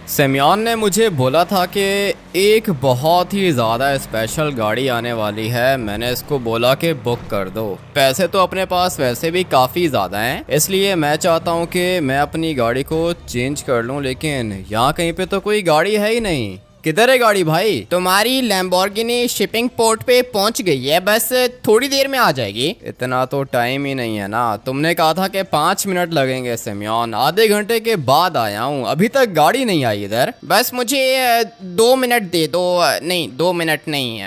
सिमयोन ने मुझे बोला था कि एक बहुत ही ज़्यादा स्पेशल गाड़ी आने वाली है। मैंने इसको बोला कि बुक कर दो। पैसे तो अपने पास वैसे भी काफ़ी ज़्यादा हैं, इसलिए मैं चाहता हूँ कि मैं अपनी गाड़ी को चेंज कर लूँ, लेकिन यहाँ कहीं पे तो कोई गाड़ी है ही नहीं। किधर है गाड़ी भाई? तुम्हारी लैम्बोर्गिनी शिपिंग पोर्ट पे पहुंच गई है, बस थोड़ी देर में आ जाएगी। इतना तो टाइम ही नहीं है ना। तुमने कहा था कि 5 मिनट लगेंगे सिमयोन, आधे घंटे के बाद आया हूँ, अभी तक गाड़ी नहीं आई इधर। बस मुझे 2 मिनट दे दो। नहीं 2 मिनट नहीं,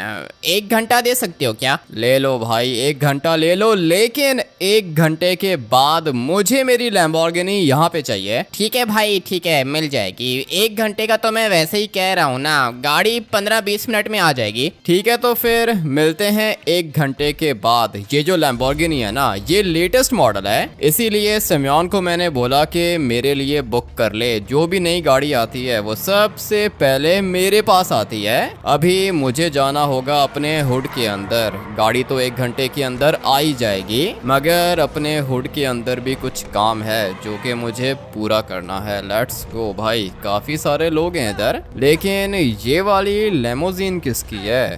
1 घंटा दे सकते हो क्या? ले लो भाई, 1 घंटा ले लो, लेकिन 1 घंटे के बाद मुझे मेरी लैम्बोर्गिनी यहाँ पे चाहिए। ठीक है भाई, ठीक है, मिल जाएगी। 1 घंटे का तो मैं वैसे ही कह रहा हूँ ना, गाड़ी 15-20 मिनट में आ जाएगी। ठीक है, तो फिर मिलते हैं 1 घंटे के बाद। ये जो लैम्बोर्गिनी है ना, ये लेटेस्ट मॉडल है, इसीलिए सिमयोन को मैंने बोला कि मेरे लिए बुक कर ले। जो भी नई गाड़ी आती है वो सबसे पहले मेरे पास आती है। अभी मुझे जाना होगा अपने हुड के अंदर। गाड़ी तो 1 घंटे के अंदर आ ही जाएगी, मगर अपने हुड के अंदर भी कुछ काम है जो कि मुझे पूरा करना है। लेट्स गो भाई। काफी सारे लोग हैं इधर, लेकिन ये वाली लेमोजीन किसकी है?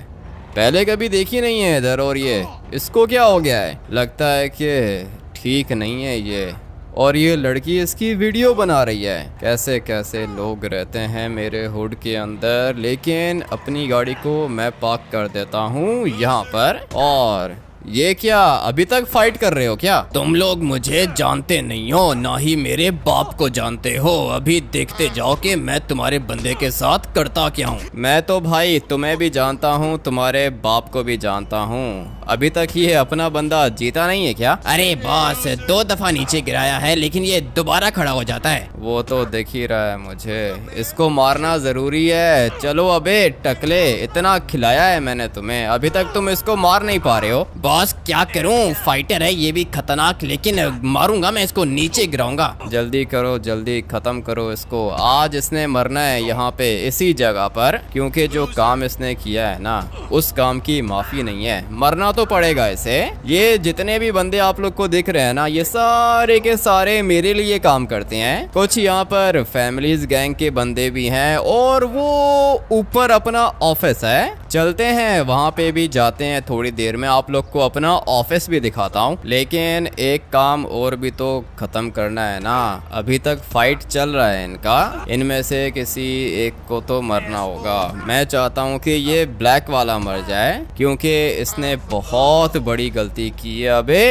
पहले कभी देखी नहीं है इधर। और ये इसको क्या हो गया है? लगता है कि ठीक नहीं है ये। और ये लड़की इसकी वीडियो बना रही है। कैसे कैसे लोग रहते हैं मेरे हुड के अंदर। लेकिन अपनी गाड़ी को मैं पार्क कर देता हूँ यहाँ पर। और ये क्या, अभी तक फाइट कर रहे हो क्या? तुम लोग मुझे जानते नहीं हो, ना ही मेरे बाप को जानते हो। अभी देखते जाओ कि मैं तुम्हारे बंदे के साथ करता क्या हूँ। मैं तो भाई तुम्हें भी जानता हूँ, तुम्हारे बाप को भी जानता हूँ। अभी तक ये अपना बंदा जीता नहीं है क्या? अरे बॉस, 2 दफा नीचे गिराया है, लेकिन ये दोबारा खड़ा हो जाता है। वो तो दिख ही रहा है मुझे। इसको मारना जरूरी है। चलो अबे टकले, इतना खिलाया है मैंने तुम्हें, अभी तक तुम इसको मार नहीं पा रहे हो। बॉस क्या करूं, फाइटर है ये भी खतरनाक, लेकिन मारूंगा मैं इसको, नीचे गिराऊंगा। जल्दी करो, जल्दी खत्म करो इसको। आज इसने मरना है यहाँ पे इसी जगह पर, क्योंकि जो काम इसने किया है ना, उस काम की माफी नहीं है। मरना तो पड़ेगा इसे। ये जितने भी बंदे आप लोग को दिख रहे हैं ना, ये सारे के सारे मेरे लिए काम करते हैं। कुछ यहाँ पर फैमिलीज गैंग के बंदे भी हैं, और वो ऊपर अपना ऑफिस है। चलते हैं वहाँ पे भी जाते हैं थोड़ी देर में। आप लोग को अपना ऑफिस भी दिखाता हूँ, लेकिन एक काम और भी तो खत्म करना है ना। अभी तक फाइट चल रहा है इनका, इनमें से किसी एक को तो मरना होगा। मैं चाहता हूँ कि ये ब्लैक वाला मर जाए, क्योंकि इसने बहुत बड़ी गलती की है। अबे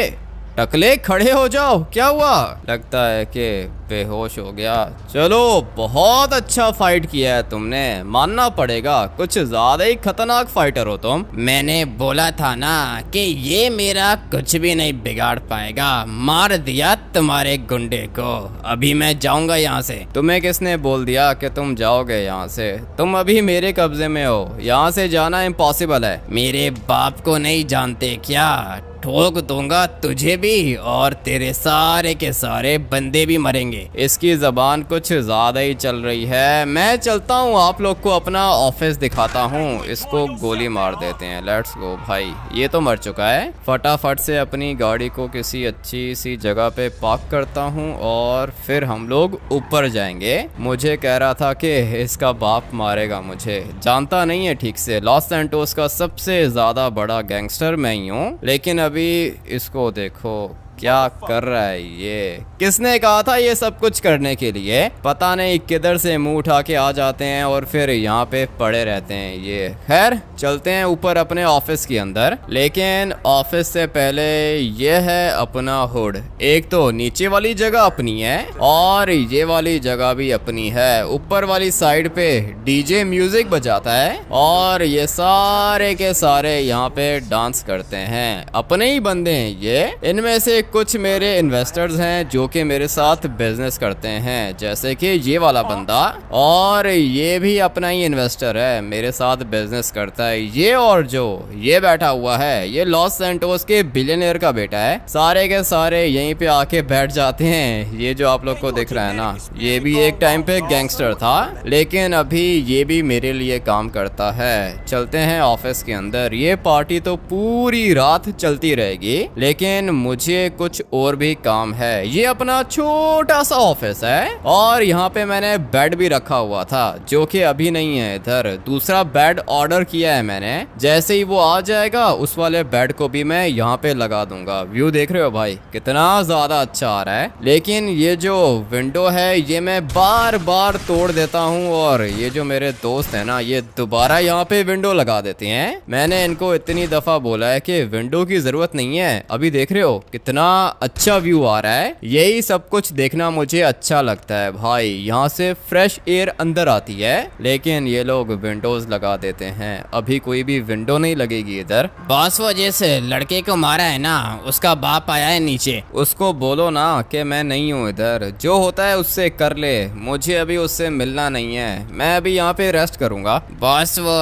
टकले खड़े हो जाओ, क्या हुआ? लगता है कि बेहोश हो गया। चलो, बहुत अच्छा फाइट किया है तुमने, मानना पड़ेगा। कुछ ज्यादा ही खतरनाक फाइटर हो तुम। मैंने बोला था ना कि ये मेरा कुछ भी नहीं बिगाड़ पाएगा। मार दिया तुम्हारे गुंडे को। अभी मैं जाऊंगा यहाँ से। तुम्हें किसने बोल दिया कि तुम जाओगे यहाँ से? तुम अभी मेरे कब्जे में हो, यहाँ से जाना इम्पॉसिबल है। मेरे बाप को नहीं जानते क्या? ठोक दूंगा तुझे भी, और तेरे सारे के सारे बंदे भी मरेंगे। इसकी जबान कुछ ज्यादा ही चल रही है। मैं चलता हूँ, आप लोग को अपना ऑफिस दिखाता हूँ। इसको गोली मार देते हैं। लेट्स गो भाई। ये तो मर चुका है। फटाफट से अपनी गाड़ी को किसी अच्छी सी जगह पे पार्क करता हूँ, और फिर हम लोग ऊपर जाएंगे। मुझे कह रहा था कि इसका बाप मारेगा मुझे, जानता नहीं है ठीक से। लॉस सैंटोस का सबसे ज्यादा बड़ा गैंगस्टर मैं ही हूँ, लेकिन अभी इसको देखो क्या कर रहा है ये। किसने कहा था ये सब कुछ करने के लिए? पता नहीं किधर से मुंह उठा के आ जाते हैं और फिर यहाँ पे पड़े रहते हैं ये। खैर चलते हैं ऊपर अपने ऑफिस के अंदर, लेकिन ऑफिस से पहले ये है अपना हुड। एक तो नीचे वाली जगह अपनी है, और ये वाली जगह भी अपनी है। ऊपर वाली साइड पे डीजे म्यूजिक बजाता है, और ये सारे के सारे यहाँ पे डांस करते हैं। अपने ही बंदे हैं ये। इनमें से कुछ मेरे इन्वेस्टर्स हैं जो कि मेरे साथ बिजनेस करते हैं, जैसे कि ये वाला बंदा, और ये भी अपना ही इन्वेस्टर है, मेरे साथ बिजनेस करता है ये। और जो ये बैठा हुआ है, ये लॉस सैंटोस के बिलियनियर का बेटा है। सारे के सारे यहीं पे आके बैठ जाते हैं। ये जो आप लोग को दिख रहा है ना, ये भी एक टाइम पे गैंगस्टर था, लेकिन अभी ये भी मेरे लिए काम करता है। चलते हैं ऑफिस के अंदर। ये पार्टी तो पूरी रात चलती रहेगी, लेकिन मुझे कुछ और भी काम है। ये अपना छोटा सा ऑफिस है और यहाँ पे मैंने बेड भी रखा हुआ था जो कि अभी नहीं है। इधर दूसरा बेड ऑर्डर किया है मैंने, जैसे ही वो आ जाएगा उस वाले बेड को भी मैं यहाँ पे लगा दूंगा। व्यू देख रहे हो भाई कितना ज्यादा अच्छा आ रहा है। लेकिन ये जो विंडो है ये मैं बार बार तोड़ देता हूँ और ये जो मेरे दोस्त है ना ये दोबारा यहाँ पे विंडो लगा देते हैं। मैंने इनको इतनी दफा बोला है कि विंडो की जरूरत नहीं है। अभी देख रहे हो कितना अच्छा व्यू आ रहा है। यही सब कुछ देखना मुझे अच्छा लगता है भाई, यहाँ से फ्रेश एयर अंदर आती है। लेकिन ये लोग विंडोज लगा देते हैं, अभी कोई भी विंडो नहीं लगेगी इधर। बॉस वो जिस लड़के को मारा है ना उसका बाप आया है नीचे। उसको बोलो ना कि मैं नहीं हूँ इधर, जो होता है उससे कर ले, मुझे अभी उससे मिलना नहीं है। मैं अभी यहाँ पे रेस्ट करूंगा। बॉस वो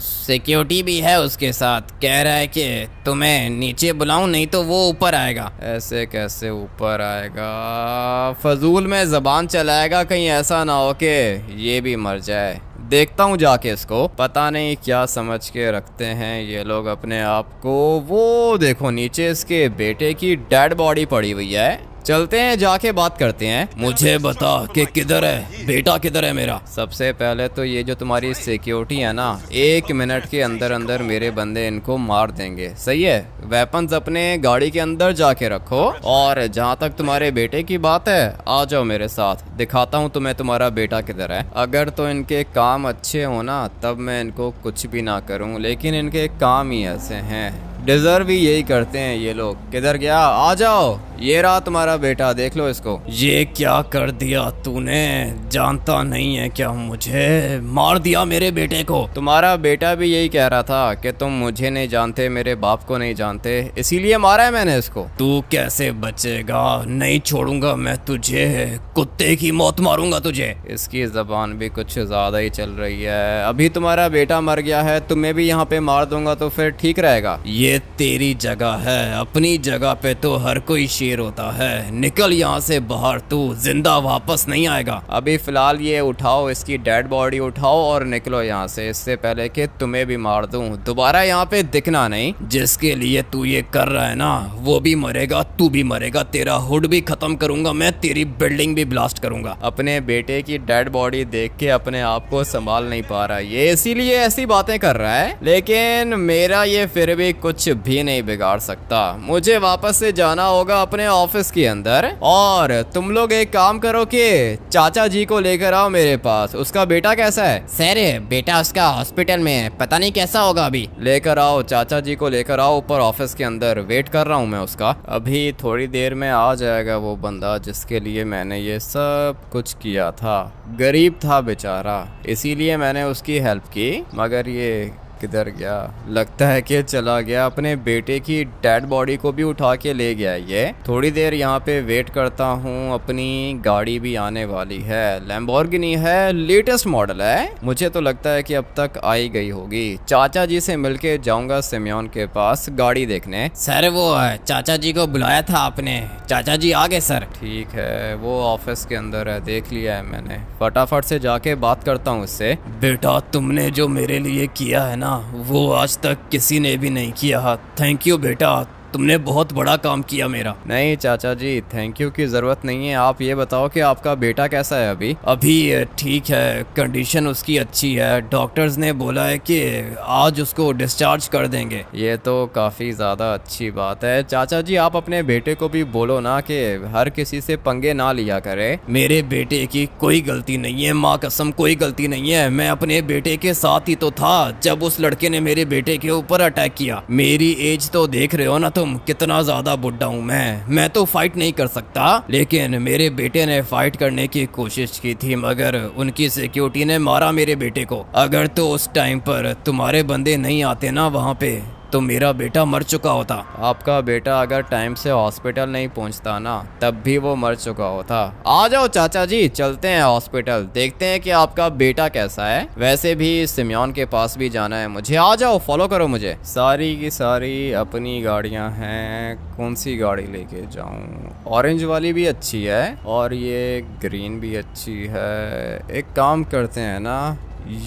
सिक्योरिटी भी है उसके साथ, कह रहा है कि तुम्हें नीचे बुलाऊं नहीं तो वो ऊपर आएगा। ऐसे कैसे ऊपर आएगा, फजूल में जबान चलाएगा, कहीं ऐसा ना हो कि ये भी मर जाए। देखता हूँ जाके इसको, पता नहीं क्या समझ के रखते हैं ये लोग अपने आप को। वो देखो नीचे इसके बेटे की डेड बॉडी पड़ी हुई है। चलते हैं जाके बात करते हैं। मुझे बता कि किधर है बेटा, किधर है मेरा। सबसे पहले तो ये जो तुम्हारी सिक्योरिटी है ना, 1 मिनट के अंदर अंदर मेरे बंदे इनको मार देंगे, सही है। वेपन्स अपने गाड़ी के अंदर जाके रखो और जहाँ तक तुम्हारे बेटे की बात है आ जाओ मेरे साथ, दिखाता हूँ तुम्हें तुम्हारा बेटा किधर है। अगर तो इनके काम अच्छे हो ना तब मैं इनको कुछ भी ना करूँ, लेकिन इनके काम ही ऐसे हैं, डिजर्व ही यही करते हैं ये लोग। किधर गया, आ जाओ, ये रहा तुम्हारा बेटा, देख लो इसको। ये क्या कर दिया तूने, जानता नहीं है क्या मुझे, मार दिया मेरे बेटे को। तुम्हारा बेटा भी यही कह रहा था कि तुम मुझे नहीं जानते, मेरे बाप को नहीं जानते, इसीलिए मारा है मैंने इसको। तू कैसे बचेगा, नहीं छोड़ूंगा मैं तुझे, कुत्ते की मौत मारूंगा तुझे। इसकी जबान भी कुछ ज्यादा ही चल रही है। अभी तुम्हारा बेटा मर गया है, तुम्हें भी यहाँ पे मार दूंगा तो फिर ठीक रहेगा। ये तेरी जगह है, अपनी जगह पे तो हर कोई शेर होता है, निकल यहाँ से बाहर, तू जिंदा वापस नहीं आएगा। अभी फिलहाल ये उठाओ, इसकी डेड बॉडी उठाओ और निकलो यहाँ से, इससे पहले कि तुम्हें भी मार दूं। दोबारा यहाँ पे दिखना नहीं। जिसके लिए तू ये कर रहा है ना वो भी मरेगा, तू भी मरेगा, तेरा हुड भी खत्म करूंगा मैं, तेरी बिल्डिंग भी ब्लास्ट करूंगा। अपने बेटे की डेड बॉडी देख के अपने आप को संभाल नहीं पा रहा ये, इसीलिए ऐसी बातें कर रहा है। लेकिन मेरा ये फिर भी कुछ भी नहीं बिगाड़ सकता। मुझे वापस से जाना होगा अपने ऑफिस के अंदर और तुम लोग एक काम करो कि चाचा जी को लेकर आओ मेरे पास। उसका बेटा कैसा है? सर बेटा उसका हॉस्पिटल में है, पता नहीं कैसा होगा अभी। लेकर आओ, चाचा जी को लेकर आओ ऊपर ऑफिस के अंदर, वेट कर रहा हूँ मैं उसका। अभी थोड़ी देर में आ जाएगा वो बंदा जिसके लिए मैंने ये सब कुछ किया था। गरीब था बेचारा, इसीलिए मैंने उसकी हेल्प की। मगर ये किधर गया, लगता है कि चला गया। अपने बेटे की डेड बॉडी को भी उठा के ले गया ये। थोड़ी देर यहाँ पे वेट करता हूँ, अपनी गाड़ी भी आने वाली है, लैम्बोर्गिनी है, लेटेस्ट मॉडल है। मुझे तो लगता है कि अब तक आई गई होगी। चाचा जी से मिलके जाऊंगा सिमियोन के पास गाड़ी देखने। सर वो चाचा जी को बुलाया था आपने, चाचा जी आ गए सर। ठीक है, वो ऑफिस के अंदर है, देख लिया है मैंने। फटाफट से जाके बात करता हूँ उससे। बेटा तुमने जो मेरे लिए किया है ना वो आज तक किसी ने भी नहीं किया। थैंक यू बेटा, तुमने बहुत बड़ा काम किया मेरा। नहीं चाचा जी, थैंक यू की जरूरत नहीं है। आप ये बताओ कि आपका बेटा कैसा है अभी? अभी ठीक है, कंडीशन उसकी अच्छी है, डॉक्टर्स ने बोला है कि आज उसको डिस्चार्ज कर देंगे। ये तो काफी ज्यादा अच्छी बात है। चाचा जी आप अपने बेटे को भी बोलो ना कि हर किसी से पंगे ना लिया करे। मेरे बेटे की कोई गलती नहीं है, माँ कसम कोई गलती नहीं है। मैं अपने बेटे के साथ ही तो था जब उस लड़के ने मेरे बेटे के ऊपर अटैक किया। मेरी एज तो देख रहे हो ना तुम, कितना ज्यादा बुढ़ा हूँ मैं तो फाइट नहीं कर सकता, लेकिन मेरे बेटे ने फाइट करने की कोशिश की थी मगर उनकी सिक्योरिटी ने मारा मेरे बेटे को। अगर तो उस टाइम पर तुम्हारे बंदे नहीं आते ना वहाँ पे तो मेरा बेटा मर चुका होता। आपका बेटा अगर टाइम से हॉस्पिटल नहीं पहुंचता ना तब भी वो मर चुका होता। आ जाओ चाचा जी, चलते हैं हॉस्पिटल, देखते हैं कि आपका बेटा कैसा है। वैसे भी सिमियोन के पास भी जाना है मुझे। आ जाओ, फॉलो करो मुझे। सारी की सारी अपनी गाड़ियां हैं, कौन सी गाड़ी लेके जाऊं? ऑरेंज वाली भी अच्छी है और ये ग्रीन भी अच्छी है। एक काम करते हैं ना,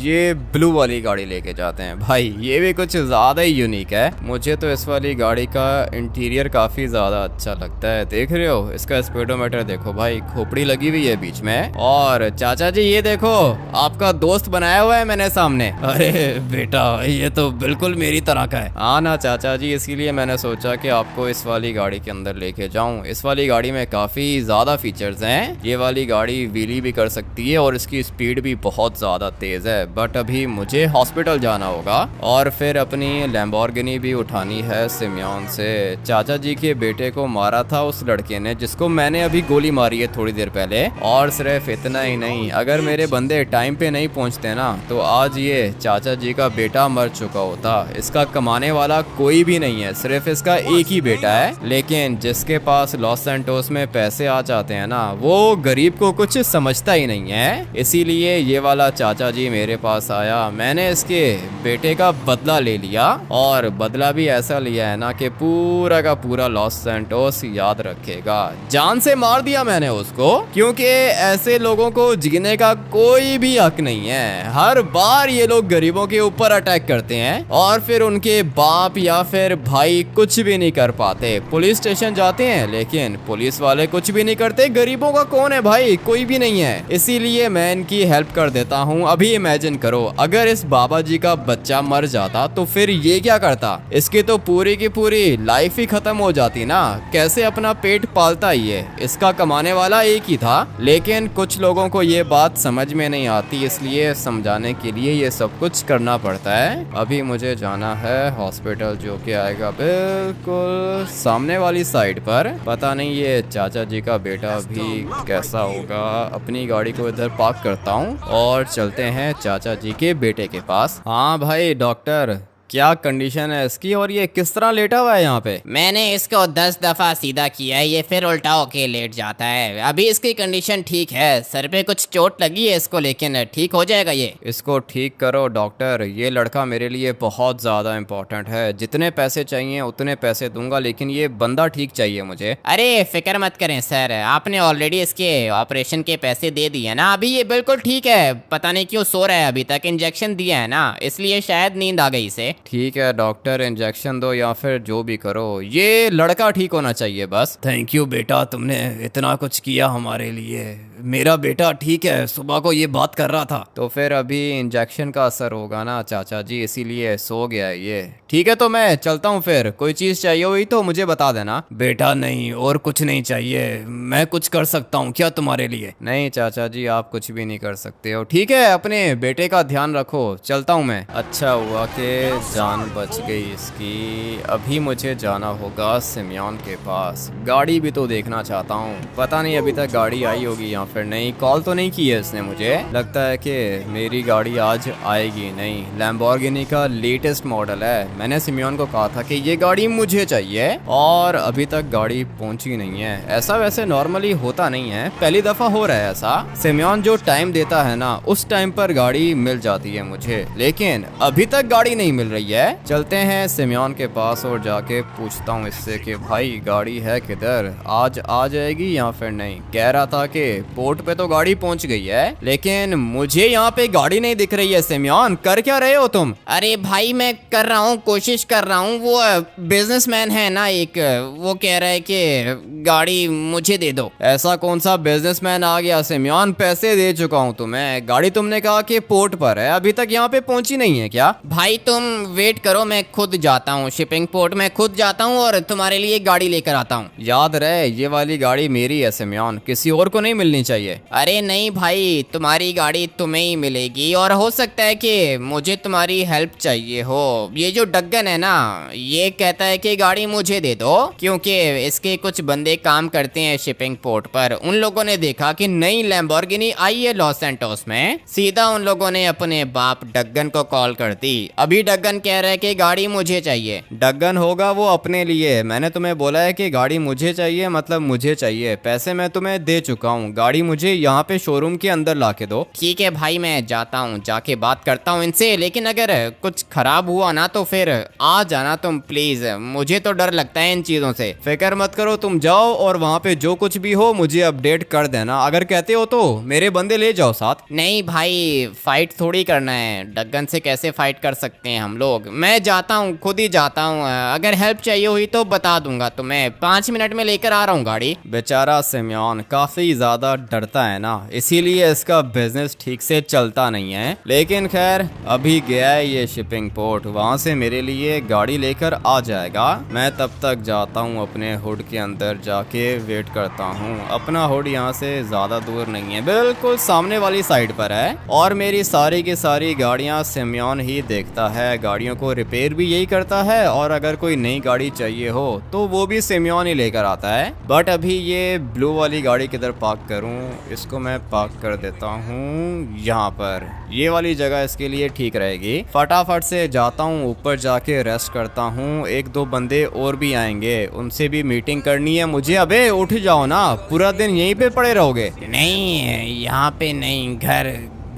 ये ब्लू वाली गाड़ी लेके जाते हैं भाई। ये भी कुछ ज़्यादा ही यूनिक है। मुझे तो इस वाली गाड़ी का इंटीरियर काफ़ी ज़्यादा अच्छा लगता है। देख रहे हो इसका स्पीडोमीटर देखो भाई, खोपड़ी लगी हुई है बीच में। और चाचा जी ये देखो, आपका दोस्त बनाया हुआ है मैंने सामने। अरे बेटा ये तो बिल्कुल मेरी तरह का है। हाँ ना चाचा जी, इसीलिए मैंने सोचा कि आपको इस वाली गाड़ी के अंदर लेके जाऊं। इस वाली गाड़ी में काफ़ी ज़्यादा फीचर्स हैं। ये वाली गाड़ी व्हीली भी कर सकती है और इसकी स्पीड भी बहुत ज़्यादा तेज़ है। बट अभी मुझे हॉस्पिटल जाना होगा और फिर अपनी लैम्बोर्गिनी भी उठानी है सिमियोन से। चाचा जी के बेटे को मारा था उस लड़के ने जिसको मैंने अभी गोली मारी है थोड़ी देर पहले। और सिर्फ इतना ही नहीं, अगर मेरे बंदे टाइम पे नहीं पहुंचते ना तो आज ये चाचा जी का बेटा मर चुका होता। इसका कमाने वाला कोई भी नहीं है, सिर्फ इसका एक ही बेटा है। लेकिन जिसके पास लॉस सैंटोस में पैसे आ जाते हैं ना, वो गरीब को कुछ समझता ही नहीं है। इसीलिए ये वाला चाचा जी मेरे पास आया। मैंने इसके बेटे का बदला ले लिया और बदला भी ऐसा लिया है ना कि पूरा का पूरा लॉस सैंटोस याद रखेगा। जान से मार दिया मैंने उसको, क्योंकि ऐसे लोगों को जीने का कोई भी हक नहीं है। हर बार ये लोग गरीबों के ऊपर अटैक करते हैं और फिर उनके बाप या फिर भाई कुछ भी नहीं कर पाते। पुलिस स्टेशन जाते हैं लेकिन पुलिस वाले कुछ भी नहीं करते। गरीबों का कौन है भाई, कोई भी नहीं है। इसीलिए मैं इनकी हेल्प कर देता हूँ। अभी इमेजिन करो अगर इस बाबा जी का बच्चा मर जाता तो फिर ये क्या करता, इसकी तो पूरी की पूरी लाइफ ही खत्म हो जाती ना। कैसे अपना पेट पालता ये, इसका कमाने वाला एक ही था। लेकिन कुछ लोगों को ये बात समझ में नहीं आती, इसलिए समझाने के लिए ये सब कुछ करना पड़ता है। अभी मुझे जाना है हॉस्पिटल, जो कि आएगा बिल्कुल सामने वाली साइड पर। पता नहीं ये चाचा जी का बेटा भी कैसा होगा। अपनी गाड़ी को इधर पार्क करता हूँ और चलते हैं चाचा जी के बेटे के पास। हाँ भाई डॉक्टर, क्या कंडीशन है इसकी और ये किस तरह लेटा हुआ है यहाँ पे? मैंने इसको 10 दफा सीधा किया है, ये फिर उल्टा होके लेट जाता है। अभी इसकी कंडीशन ठीक है, सर पे कुछ चोट लगी है इसको, लेकिन ठीक हो जाएगा ये। इसको ठीक करो डॉक्टर, ये लड़का मेरे लिए बहुत ज़्यादा इम्पोर्टेंट है। जितने पैसे चाहिए उतने पैसे दूंगा, लेकिन ये बंदा ठीक चाहिए मुझे। अरे फिक्र मत करें सर, आपने ऑलरेडी इसके ऑपरेशन के पैसे दे दिए ना। अभी ये बिल्कुल ठीक है, पता नहीं क्यों सो रहा है। अभी तक इंजेक्शन दिया है ना, इसलिए शायद नींद आ गई इसे। ठीक है डॉक्टर, इंजेक्शन दो या फिर जो भी करो, ये लड़का ठीक होना चाहिए बस। थैंक यू बेटा, तुमने इतना कुछ किया हमारे लिए। मेरा बेटा ठीक है, सुबह को ये बात कर रहा था। तो फिर अभी इंजेक्शन का असर होगा ना चाचा जी, इसीलिए सो गया है ये। ठीक है तो मैं चलता हूँ फिर। कोई चीज़ चाहिए हुई तो मुझे बता देना। बेटा नहीं, और कुछ नहीं चाहिए। मैं कुछ कर सकता हूँ क्या तुम्हारे लिए? नहीं चाचा जी, आप कुछ भी नहीं कर सकते हो। ठीक है, अपने बेटे का ध्यान रखो, चलता हूँ मैं। अच्छा हुआ कि जान बच गई इसकी। अभी मुझे जाना होगा सिमियोन के पास। गाड़ी भी तो देखना चाहता हूँ, पता नहीं अभी तक गाड़ी आई होगी या फिर नहीं। कॉल तो नहीं की है इसने, मुझे लगता है कि मेरी गाड़ी आज आएगी नहीं। लैम्बोर्गिनी का लेटेस्ट मॉडल है। मैंने सिमियोन को कहा था कि ये गाड़ी मुझे चाहिए और अभी तक गाड़ी पहुंची नहीं है। ऐसा वैसे नॉर्मली होता नहीं है, पहली दफा हो रहा है ऐसा। सिमियोन जो टाइम देता है ना, उस टाइम पर गाड़ी मिल जाती है मुझे, लेकिन अभी तक गाड़ी नहीं मिल रही है। चलते हैं सिमियोन के पास और जाके पूछता हूँ इससे कि भाई गाड़ी है किधर, आज आ जाएगी या फिर नहीं। कह रहा था कि पोर्ट पे तो गाड़ी पहुंच गई है, लेकिन मुझे यहाँ पे गाड़ी नहीं दिख रही है। सिमियोन कर क्या रहे हो तुम? अरे भाई मैं कर रहा हूँ, कोशिश कर रहा हूँ। वो बिजनेसमैन है ना एक, वो कह रहा है कि गाड़ी मुझे दे दो। ऐसा कौन सा बिजनेसमैन आ गया सिमियोन? पैसे दे चुका हूँ तुम्हें। गाड़ी तुमने कहा कि पोर्ट पर है, अभी तक यहाँ पे पहुंची नहीं है क्या? भाई तुम वेट करो, मैं खुद जाता हूँ शिपिंग पोर्ट में, खुद जाता हूँ और तुम्हारे लिए गाड़ी लेकर आता हूँ। याद रहे ये वाली गाड़ी मेरी है सिमियोन, किसी और को नहीं मिलनी चाहिए। अरे नहीं भाई, तुम्हारी गाड़ी तुम्हें ही मिलेगी और हो सकता है कि मुझे तुम्हारी हेल्प चाहिए हो। ये जो डग्गन है ना, ये कहता है कि गाड़ी मुझे दे दो, क्योंकि इसके कुछ बंदे काम करते हैं शिपिंग पोर्ट पर। उन लोगों ने देखा कि नई लैम्बोर्गिनी आई है लॉस सैंटोस में, सीधा उन लोगों ने अपने बाप डग्गन को कॉल कर दी। अभी डग्गन डग्गन कह रहा है कि गाड़ी मुझे चाहिए। डग्गन होगा वो अपने लिए, मैंने तुम्हें बोला है कि गाड़ी मुझे चाहिए मतलब मुझे चाहिए। पैसे मैं तुम्हें दे चुका हूँ, गाड़ी मुझे यहाँ पे शोरूम के अंदर ला के दो। ठीक है भाई, मैं जाता हूँ, जाके बात करता हूँ इनसे, लेकिन अगर कुछ खराब हुआ ना तो फिर आ जाना तुम प्लीज, मुझे तो डर लगता है इन चीजों से। फिक्र मत करो, तुम जाओ और वहाँ पे जो कुछ भी हो मुझे अपडेट कर देना। अगर कहते हो तो मेरे बंदे ले जाओ साथ। नहीं भाई, फाइट थोड़ी करना है, डग्गन से कैसे फाइट कर सकते हैं हम लोग। मैं जाता हूँ, खुद ही जाता हूँ, अगर हेल्प चाहिए हुई तो बता दूंगा तुम्हें, 5 मिनट में लेकर आ रहा हूँ गाड़ी। बेचारा सिमियन काफी ज्यादा डरता है ना, इसीलिए इसका बिजनेस ठीक से चलता नहीं है। लेकिन खैर अभी गया है ये शिपिंग पोर्ट, वहाँ से मेरे लिए गाड़ी लेकर आ जाएगा। मैं तब तक जाता हूँ अपने हुड के अंदर जाके वेट करता हूँ। अपना हुड यहाँ से ज्यादा दूर नहीं है, बिल्कुल सामने वाली साइड पर है, और मेरी सारी की सारी गाड़ियाँ सिमियन ही देखता है। गाड़ियों को रिपेयर भी यही करता है, और अगर कोई नई गाड़ी चाहिए हो तो वो भी सिमियन ही लेकर आता है। बट अभी ये ब्लू वाली गाड़ी किधर पार्क करूँ, इसको मैं पार्क कर देता हूँ यहाँ पर। ये वाली जगह इसके लिए ठीक रहेगी। फटाफट से जाता हूँ ऊपर, जाके रेस्ट करता हूँ। 1-2 बंदे और भी आएंगे, उनसे भी मीटिंग करनी है मुझे। अबे उठ जाओ ना, पूरा दिन यहीं पे पड़े रहोगे? नहीं, यहाँ पे नहीं,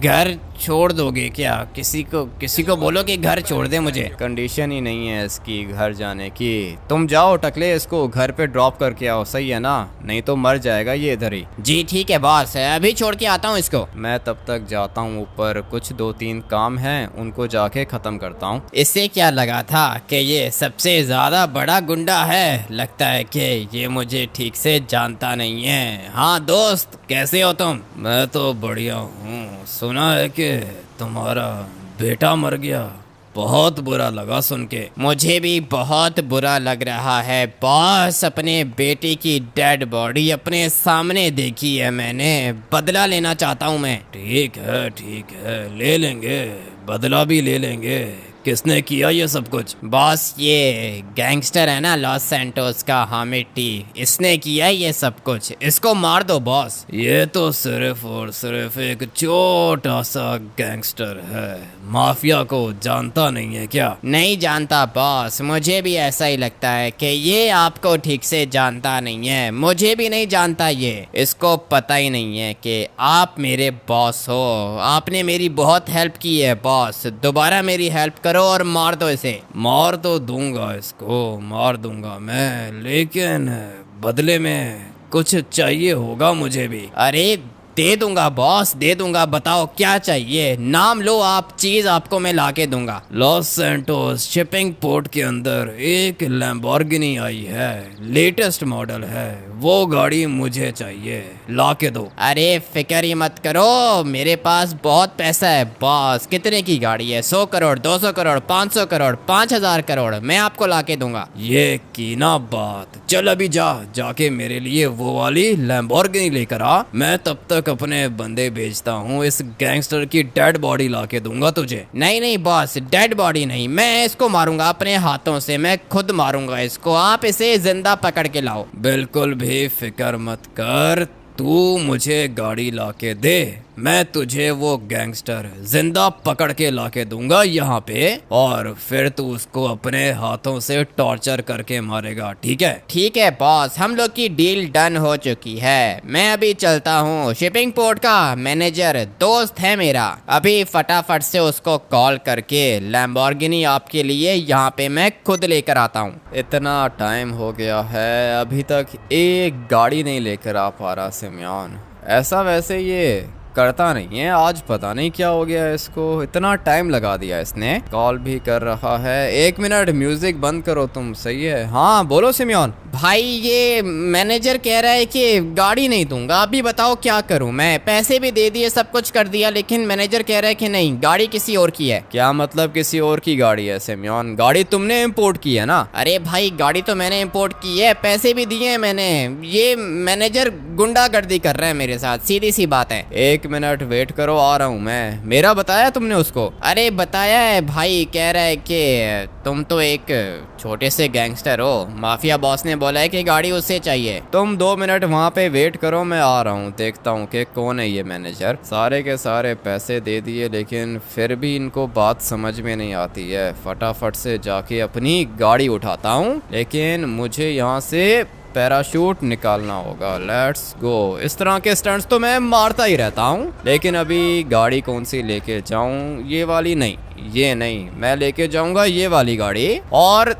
घर छोड़ दोगे क्या? किसी को बोलो कि घर छोड़ दे मुझे। कंडीशन ही नहीं है इसकी घर जाने की। तुम जाओ टकले, इसको घर पे ड्रॉप करके आओ, सही है ना? नहीं तो मर जाएगा ये इधर ही। जी ठीक है बॉस, अभी छोड़ के आता हूँ इसको। मैं तब तक जाता हूँ ऊपर, कुछ 2-3 काम हैं उनको जाके खत्म करता हूँ। इससे क्या लगा था कि ये सबसे ज्यादा बड़ा गुंडा है? लगता है कि ये मुझे ठीक से जानता नहीं है। हाँ दोस्त, कैसे हो तुम? मैं तो बढ़िया हूँ। सुना है कि तुम्हारा बेटा मर गया, बहुत बुरा लगा सुन के। मुझे भी बहुत बुरा लग रहा है बॉस, अपने बेटे की डेड बॉडी अपने सामने देखी है मैंने, बदला लेना चाहता हूँ मैं। ठीक है, ले लेंगे, बदला भी ले लेंगे। किसने किया ये सब कुछ? बॉस ये गैंगस्टर है ना लॉस सैंटोस का, हामिद टी, इसने किया ये सब कुछ। इसको मार दो बॉस। ये तो सिर्फ और सिर्फ एक छोटा सा गैंगस्टर है, माफिया को जानता नहीं है क्या? नहीं जानता बॉस, मुझे भी ऐसा ही लगता है कि ये आपको ठीक से जानता नहीं है। मुझे भी नहीं जानता ये, इसको पता ही नहीं है कि आप मेरे बॉस हो। आपने मेरी बहुत हेल्प की है बॉस, दोबारा मेरी हेल्प करो और मार दो इसे। मार तो दूंगा, इसको मार दूंगा मैं, लेकिन बदले में कुछ चाहिए होगा मुझे भी। अरे दे दूंगा बॉस, दे दूंगा, बताओ क्या चाहिए? नाम लो आप, चीज आपको मैं ला के दूंगा। लॉस सैंटोस शिपिंग पोर्ट के अंदर एक लैम्बोर्गिनी आई है, लेटेस्ट मॉडल है, वो गाड़ी मुझे चाहिए, ला के दो। अरे फिक्र ही मत करो, मेरे पास बहुत पैसा है बॉस। कितने की गाड़ी है? 100 करोड़, 200 करोड़, 500 करोड़, 5000 करोड़, मैं आपको ला के दूंगा। ये की ना बात। चल अभी जाके मेरे लिए वो वाली लैम्बोर्गिनी लेकर आ, मैं तब तक अपने बंदे भेजता हूँ, इस गैंगस्टर की डेड बॉडी ला के दूंगा तुझे। नहीं बॉस, डेड बॉडी नहीं, मैं इसको मारूंगा अपने हाथों से, मैं खुद मारूंगा इसको। आप इसे जिंदा पकड़ के लाओ। बिल्कुल भी फिक्र मत कर, तू मुझे गाड़ी ला के दे, मैं तुझे वो गैंगस्टर जिंदा पकड़ के लाके दूंगा यहाँ पे, और फिर तू उसको अपने हाथों से टॉर्चर करके मारेगा, ठीक है? ठीक है बॉस, हम लोग की डील डन हो चुकी है। मैं अभी चलता हूँ, शिपिंग पोर्ट का मैनेजर दोस्त है मेरा, अभी फटाफट से उसको कॉल करके लैम्बोर्गिनी आपके लिए यहाँ पे मैं खुद लेकर आता हूँ। इतना टाइम हो गया है, अभी तक एक गाड़ी नहीं लेकर आ पा रहा सिमियन। ऐसा वैसे ये करता नहीं है, आज पता नहीं क्या हो गया इसको, इतना टाइम लगा दिया इसने। कॉल भी कर रहा है। 1 मिनट, म्यूजिक बंद करो तुम, सही है? हाँ बोलो सिमियन। भाई ये मैनेजर कह रहा है कि गाड़ी नहीं दूंगा, अभी बताओ क्या करूं मैं? पैसे भी दे दिए, सब कुछ कर दिया, लेकिन मैनेजर कह रहा है कि नहीं, गाड़ी किसी और की है। क्या मतलब किसी और की गाड़ी है सिमियन? गाड़ी तुमने इम्पोर्ट की है ना? अरे भाई गाड़ी तो मैंने इम्पोर्ट की है, पैसे भी दिए हैं मैंने। ये मैनेजर गुंडागर्दी कर रहा है मेरे साथ, सीधी सी बात है। एक 1 मिनट वेट करो, आ रहा हूँ मैं। मेरा बताया तुमने उसको? अरे बताया है भाई, कह रहा है कि तुम तो एक छोटे से गैंगस्टर हो, माफिया बॉस ने बोला है कि गाड़ी उससे चाहिए। तुम 2 मिनट वहाँ पे वेट करो, मैं आ रहा हूँ, देखता हूँ कि कौन है ये मैनेजर। सारे के सारे पैसे दे दिए लेकिन फिर भी इनको बात समझ में नहीं आती है। फटाफट से जाके अपनी गाड़ी उठाता हूँ, लेकिन मुझे यहाँ से पैराशूट निकालना होगा। Let's go. इस तरह के स्टंट्स तो मैं मारता ही रहता हूँ, लेकिन अभी गाड़ी कौन सी लेके जाऊँ? ये वाली नहीं, ये नहीं, मैं लेके जाऊंगा ये वाली गाड़ी। और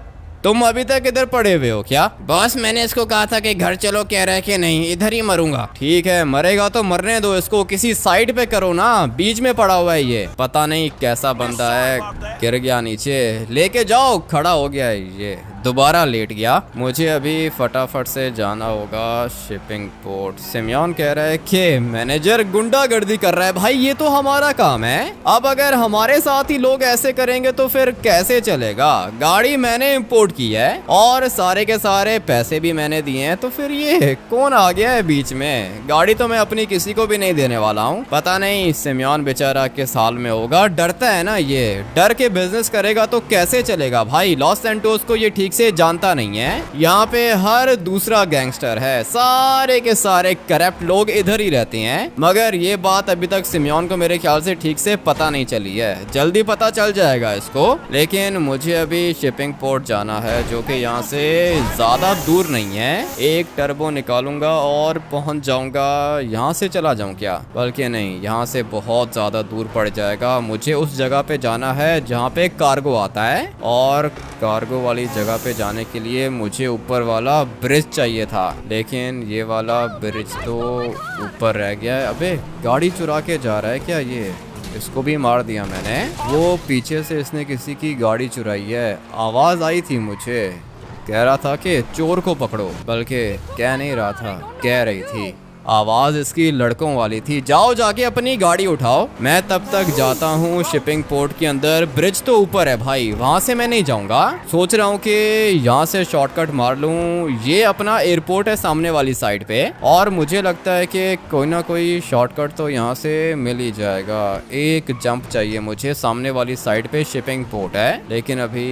तुम अभी तक इधर पड़े हुए हो क्या? बॉस मैंने इसको कहा था कि घर चलो, कह रहा है कि नहीं इधर ही मरूंगा। ठीक है, मरेगा तो मरने दो, इसको किसी साइड पे करो ना, बीच में पड़ा हुआ है ये। पता नहीं कैसा बंदा है, गिर गया नीचे, लेके जाओ। खड़ा हो गया है ये, दोबारा लेट गया। मुझे अभी फटाफट से जाना होगा शिपिंग पोर्ट। सिमियोन कह रहा है कि मैनेजर गुंडागर्दी कर रहा है। भाई ये तो हमारा काम है, अब अगर हमारे साथ ही लोग ऐसे करेंगे तो फिर कैसे चलेगा? गाड़ी मैंने इंपोर्ट की है और सारे के सारे पैसे भी मैंने दिए हैं, तो फिर ये कौन आ गया है बीच में? गाड़ी तो मैं अपनी किसी को भी नहीं देने वाला हूँ। पता नहीं सिमियोन बेचारा किस हाल में होगा, डरता है ना ये, डर के बिजनेस करेगा तो कैसे चलेगा भाई? लॉस सैंटोस को ये ठीक से जानता नहीं है, यहाँ पे हर दूसरा गैंगस्टर है, सारे के सारे करप्ट लोग इधर ही रहते हैं। मगर ये बात अभी तक सिमियोन को मेरे ख्याल से ठीक से पता नहीं चली है, जल्दी पता चल जाएगा इसको। लेकिन मुझे अभी शिपिंग पोर्ट जाना है, जो कि यहाँ से ज्यादा दूर नहीं है। एक टर्बो निकालूंगा और पहुंच जाऊंगा। यहाँ से चला जाऊं क्या? बल्कि नहीं, यहाँ से बहुत ज्यादा दूर पड़ जाएगा। मुझे उस जगह पे जाना है जहाँ पे कार्गो आता है, और कार्गो वाली जगह पे जाने के लिए मुझे ऊपर वाला ब्रिज चाहिए था, लेकिन ये वाला ब्रिज तो ऊपर रह गया है। अबे गाड़ी चुरा के जा रहा है क्या ये? इसको भी मार दिया मैंने। वो पीछे से इसने किसी की गाड़ी चुराई है, आवाज आई थी मुझे, कह रहा था कि चोर को पकड़ो, बल्कि कह नहीं रहा था, कह रही थी। आवाज इसकी लड़कों वाली थी। जाओ जाके अपनी गाड़ी उठाओ, मैं तब तक जाता हूँ शिपिंग पोर्ट के अंदर। ब्रिज तो ऊपर है भाई, वहां से मैं नहीं जाऊंगा। सोच रहा हूँ कि यहाँ से शॉर्टकट मार लूँ। ये अपना एयरपोर्ट है सामने वाली साइड पे, और मुझे लगता है कि कोई ना कोई शॉर्टकट तो यहाँ से मिल ही जाएगा। एक जंप चाहिए मुझे, सामने वाली साइड पे शिपिंग पोर्ट है, लेकिन अभी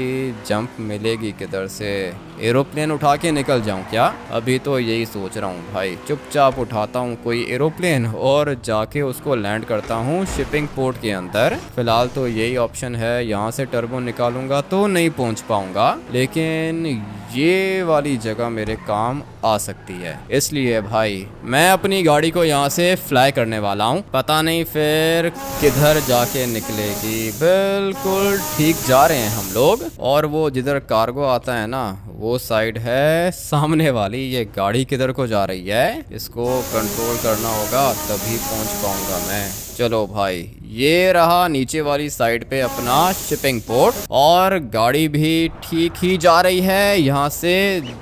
जंप मिलेगी किधर से? एरोप्लेन उठा के निकल जाऊं क्या? अभी तो यही सोच रहा हूँ भाई, चुपचाप उठाता हूँ कोई एरोप्लेन और जाके उसको लैंड करता हूँ शिपिंग पोर्ट के अंदर। फिलहाल तो यही ऑप्शन है, यहाँ से टर्बो निकालूंगा तो नहीं पहुँच पाऊंगा, लेकिन ये वाली जगह मेरे काम आ सकती है। इसलिए भाई मैं अपनी गाड़ी को यहाँ से फ्लाई करने वाला हूँ, पता नहीं फिर किधर जाके निकलेगी। बिल्कुल ठीक जा रहे हैं हम लोग, और वो जिधर कार्गो आता है ना, वो साइड है सामने वाली। ये गाड़ी किधर को जा रही है, इसको कंट्रोल करना होगा तभी पहुंच पाऊंगा मैं। चलो भाई, ये रहा नीचे वाली साइड पे अपना शिपिंग पोर्ट, और गाड़ी भी ठीक ही जा रही है। यहाँ से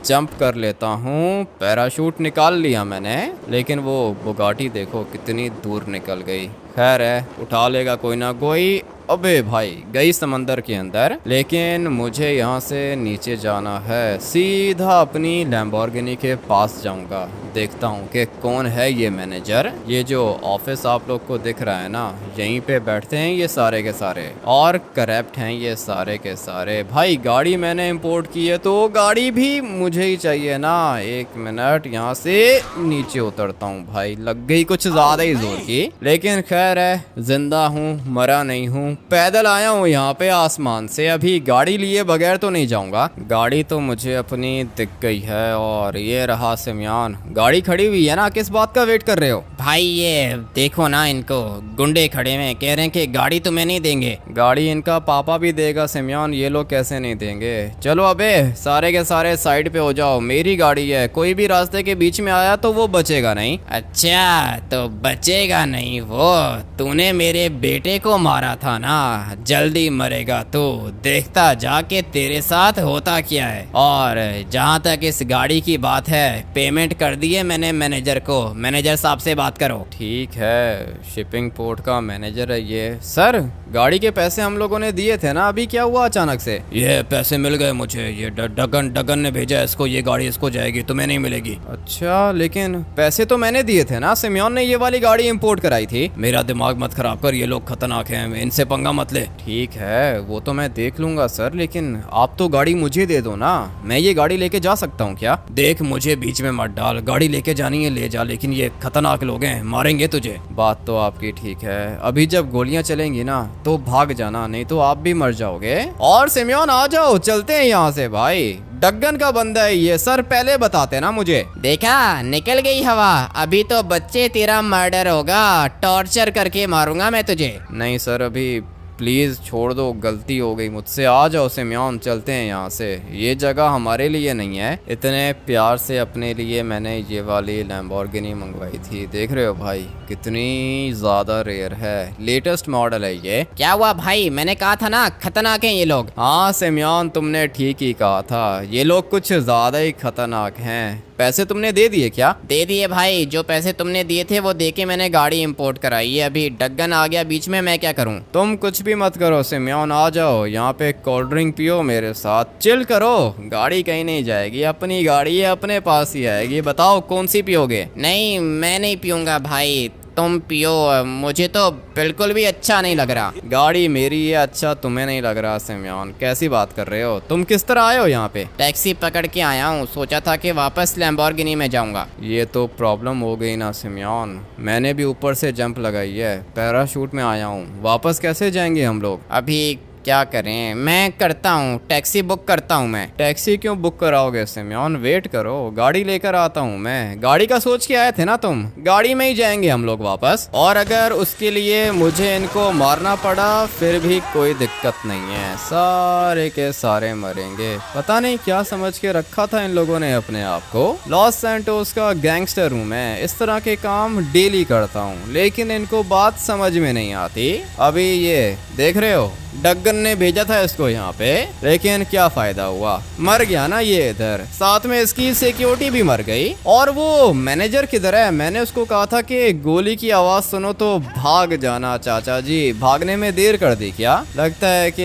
जंप कर लेता हूँ। पैराशूट निकाल लिया मैंने, लेकिन वो बुगाटी देखो कितनी दूर निकल गई। खैर है, उठा लेगा कोई ना कोई। अबे भाई गई समंदर के अंदर, लेकिन मुझे यहाँ से नीचे जाना है। सीधा अपनी लैम्बोर्गिनी के पास जाऊंगा, देखता हूँ कि कौन है ये मैनेजर। ये जो ऑफिस आप लोग को दिख रहा है ना, यहीं पे बैठते हैं ये सारे के सारे, और करप्ट हैं ये सारे के सारे। भाई गाड़ी मैंने इंपोर्ट की है तो गाड़ी भी मुझे ही चाहिए ना। एक मिनट, यहाँ से नीचे उतरता हूँ भाई। लग गई कुछ ज्यादा ही जोर की, लेकिन खैर है, जिंदा हूँ, मरा नहीं हूँ। पैदल आया हूँ यहाँ पे आसमान से, अभी गाड़ी लिए बगैर तो नहीं जाऊंगा। गाड़ी तो मुझे अपनी दिख गई है, और ये रहा सिमियोन। गाड़ी खड़ी हुई है ना, किस बात का वेट कर रहे हो? भाई ये देखो ना, इनको गुंडे खड़े में कह रहे हैं कि गाड़ी तुम्हें नहीं देंगे। गाड़ी इनका पापा भी देगा सिमियोन, ये लोग कैसे नहीं देंगे? चलो अबे सारे के सारे साइड पे हो जाओ, मेरी गाड़ी है। कोई भी रास्ते के बीच में आया तो वो बचेगा नहीं। अच्छा, तो बचेगा नहीं वो? तूने मेरे बेटे को मारा था ना, ना, जल्दी मरेगा तू। देखता जा के तेरे साथ होता क्या है। और जहाँ तक इस गाड़ी की बात है, पेमेंट कर दिए मैंने मैनेजर को। मैनेजर साहब से बात करो। ठीक है, शिपिंग पोर्ट का मैनेजर है ये। सर, गाड़ी के पैसे हम लोगों ने दिए थे ना, अभी क्या हुआ अचानक से? ये पैसे मिल गए मुझे। ये डगन ने भेजा इसको, ये गाड़ी इसको जाएगी, तुम्हें नहीं मिलेगी। अच्छा, लेकिन पैसे तो मैंने दिए थे ना। सिमियोन ने ये वाली गाड़ी इंपोर्ट कराई थी। मेरा दिमाग मत खराब कर, ये लोग खतरनाक हैं, इनसे पंगा मत ले। ठीक है, वो तो मैं देख लूंगा सर, लेकिन आप तो गाड़ी मुझे दे दो ना। मैं ये गाड़ी लेके जा सकता हूँ क्या? देख, मुझे बीच में मत डाल। गाड़ी लेके जानी है ले जा, लेकिन ये खतरनाक लोग हैं, मारेंगे तुझे। बात तो आपकी ठीक है। अभी जब गोलियां चलेंगी ना तो भाग जाना, नहीं तो आप भी मर जाओगे। और सिमियोन आ जाओ, चलते हैं यहाँ से भाई। डग्गन का बंदा है ये। सर, पहले बताते ना मुझे। देखा, निकल गई हवा। अभी तो बच्चे तेरा मर्डर होगा, टॉर्चर करके मारूंगा मैं तुझे। नहीं सर, अभी प्लीज़ छोड़ दो, गलती हो गई मुझसे। आ जाओ सिमियोन, चलते हैं यहाँ से। ये जगह हमारे लिए नहीं है। इतने प्यार से अपने लिए मैंने ये वाली लैम्बोर्गिनी मंगवाई थी। देख रहे हो भाई, कितनी ज़्यादा रेयर है, लेटेस्ट मॉडल है ये। क्या हुआ भाई? मैंने कहा था ना, खतरनाक हैं ये लोग। हाँ सिमियोन, तुमने ठीक ही कहा था, ये लोग कुछ ज़्यादा ही खतरनाक हैं। पैसे तुमने दे दिए क्या? दे दिए भाई, जो पैसे तुमने दिए थे वो दे के मैंने गाड़ी इंपोर्ट कराई है। अभी डग्गन आ गया बीच में, मैं क्या करूं? तुम कुछ भी मत करो सिमियोन, आ जाओ यहाँ पे, कोल्ड ड्रिंक पियो मेरे साथ, चिल करो। गाड़ी कहीं नहीं जाएगी, अपनी गाड़ी है, अपने पास ही आएगी। बताओ कौन सी पियोगे? नहीं, मैं नहीं पीऊंगा भाई, तुम पियो। मुझे तो बिल्कुल भी अच्छा नहीं लग रहा। गाड़ी मेरी है, अच्छा तुम्हें नहीं लग रहा? सिमियोन, कैसी बात कर रहे हो? तुम किस तरह आए हो यहाँ पे? टैक्सी पकड़ के आया हूँ, सोचा था कि वापस लैम्बोर्गिनी में जाऊंगा। ये तो प्रॉब्लम हो गई ना सिमियोन। मैंने भी ऊपर से जंप लगाई है, पैराशूट में आया हूँ। वापस कैसे जाएंगे हम लोग? अभी क्या करें, मैं करता हूँ, टैक्सी बुक करता हूँ मैं। टैक्सी क्यों बुक कराओगे सिमियोन? वेट करो, गाड़ी लेकर आता हूँ मैं। गाड़ी का सोच के आए थे ना तुम, गाड़ी में ही जाएंगे हम लोग वापस। और अगर उसके लिए मुझे इनको मारना पड़ा फिर भी कोई दिक्कत नहीं है, सारे के सारे मरेंगे। पता नहीं क्या समझ के रखा था इन लोगों ने अपने आप को। लॉस सैंटोस का गैंगस्टर हूँ मैं, इस तरह के काम डेली करता हूँ, लेकिन इनको बात समझ में नहीं आती। अभी ये देख रहे हो, डग्गन ने भेजा था इसको यहाँ पे, लेकिन क्या फायदा हुआ, मर गया ना ये इधर। साथ में इसकी सिक्योरिटी भी मर गई। और वो मैनेजर किधर है? मैंने उसको कहा था कि गोली की आवाज सुनो तो भाग जाना। चाचा जी, भागने में देर कर दी क्या? लगता है कि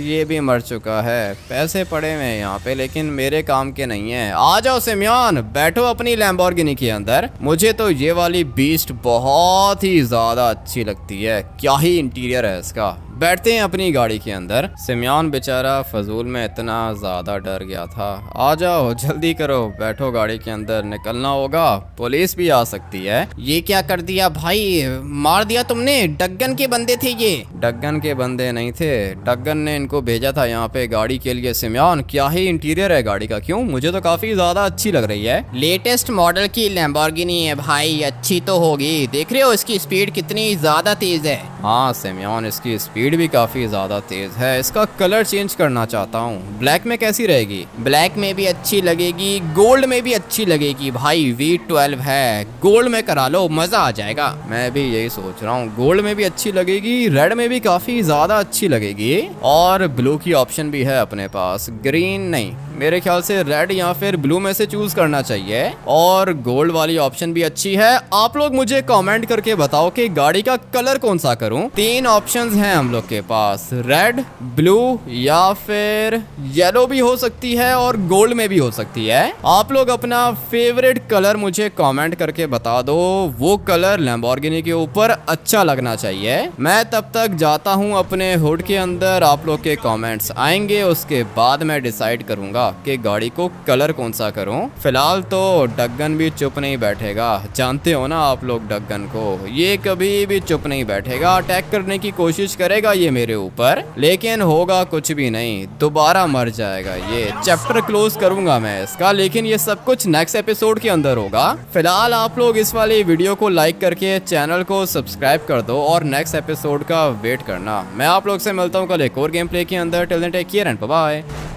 ये भी मर चुका है। पैसे पड़े हुए हैं यहाँ पे, लेकिन मेरे काम के नहीं है। आ जाओ सिमियोन, बैठो अपनी लैम्बोर्गिनी के अंदर। मुझे तो ये वाली बीस्ट बहुत ही ज्यादा अच्छी लगती है, क्या ही इंटीरियर है इसका। बैठते हैं अपनी गाड़ी के अंदर। सिमियोन बेचारा फजूल में इतना ज़्यादा डर गया था। आ जाओ, जल्दी करो, बैठो गाड़ी के अंदर, निकलना होगा, पुलिस भी आ सकती है। ये क्या कर दिया भाई? मार दिया तुमने। डग्गन के बंदे थे ये। डग्गन के बंदे नहीं थे, डग्गन ने इनको भेजा था यहाँ पे गाड़ी के लिए। सिमियोन, क्या ही इंटीरियर है गाड़ी का। क्यों, मुझे तो काफ़ी ज़्यादा अच्छी लग रही है। लेटेस्ट मॉडल की लैम्बोर्गिनी है भाई, अच्छी तो होगी। देख रहे हो इसकी स्पीड कितनी ज़्यादा तेज़ है। हाँ सिमियोन, इसकी स्पीड भी काफी ज्यादा तेज है। इसका कलर चेंज करना चाहता हूँ, ब्लैक में कैसी रहेगी? ब्लैक में भी अच्छी लगेगी, गोल्ड में भी अच्छी लगेगी भाई। V12 है, गोल्ड में करा लो, मजा आ जाएगा। मैं भी यही सोच रहा हूँ, गोल्ड में भी अच्छी लगेगी, रेड में भी काफी ज्यादा अच्छी लगेगी, और ब्लू की ऑप्शन भी है अपने पास। ग्रीन नहीं, मेरे ख्याल से रेड या फिर ब्लू में से चूज करना चाहिए। और गोल्ड वाली ऑप्शन भी अच्छी है। आप लोग मुझे कमेंट करके बताओ कि गाड़ी का कलर कौन सा करूं। 3 ऑप्शंस हैं हम लोग के पास, रेड, ब्लू या फिर येलो भी हो सकती है और गोल्ड में भी हो सकती है। आप लोग अपना फेवरेट कलर मुझे कमेंट करके बता दो, वो कलर लैम्बोर्गिनी के ऊपर अच्छा लगना चाहिए। मैं तब तक जाता हूँ अपने हुड के अंदर, आप लोग के कमेंट्स आएंगे, उसके बाद मैं डिसाइड करूंगा कि गाड़ी को कलर कौन सा करूं। फिलहाल तो डग्गन भी चुप नहीं बैठेगा, जानते हो ना आप लोग डग्गन को, ये कभी भी चुप नहीं बैठेगा। अटैक करने की कोशिश करेगा ये मेरे ऊपर, लेकिन होगा कुछ भी नहीं, दोबारा मर जाएगा ये। चैप्टर क्लोज करूंगा मैं इसका, लेकिन ये सब कुछ नेक्स्ट एपिसोड के अंदर होगा। फिलहाल आप लोग इस वाली वीडियो को लाइक करके चैनल को सब्सक्राइब कर दो और नेक्स्ट एपिसोड का वेट करना। मैं आप लोग से मिलता हूँ कल एक और गेम प्ले के अंदर। Till then take care and bye bye.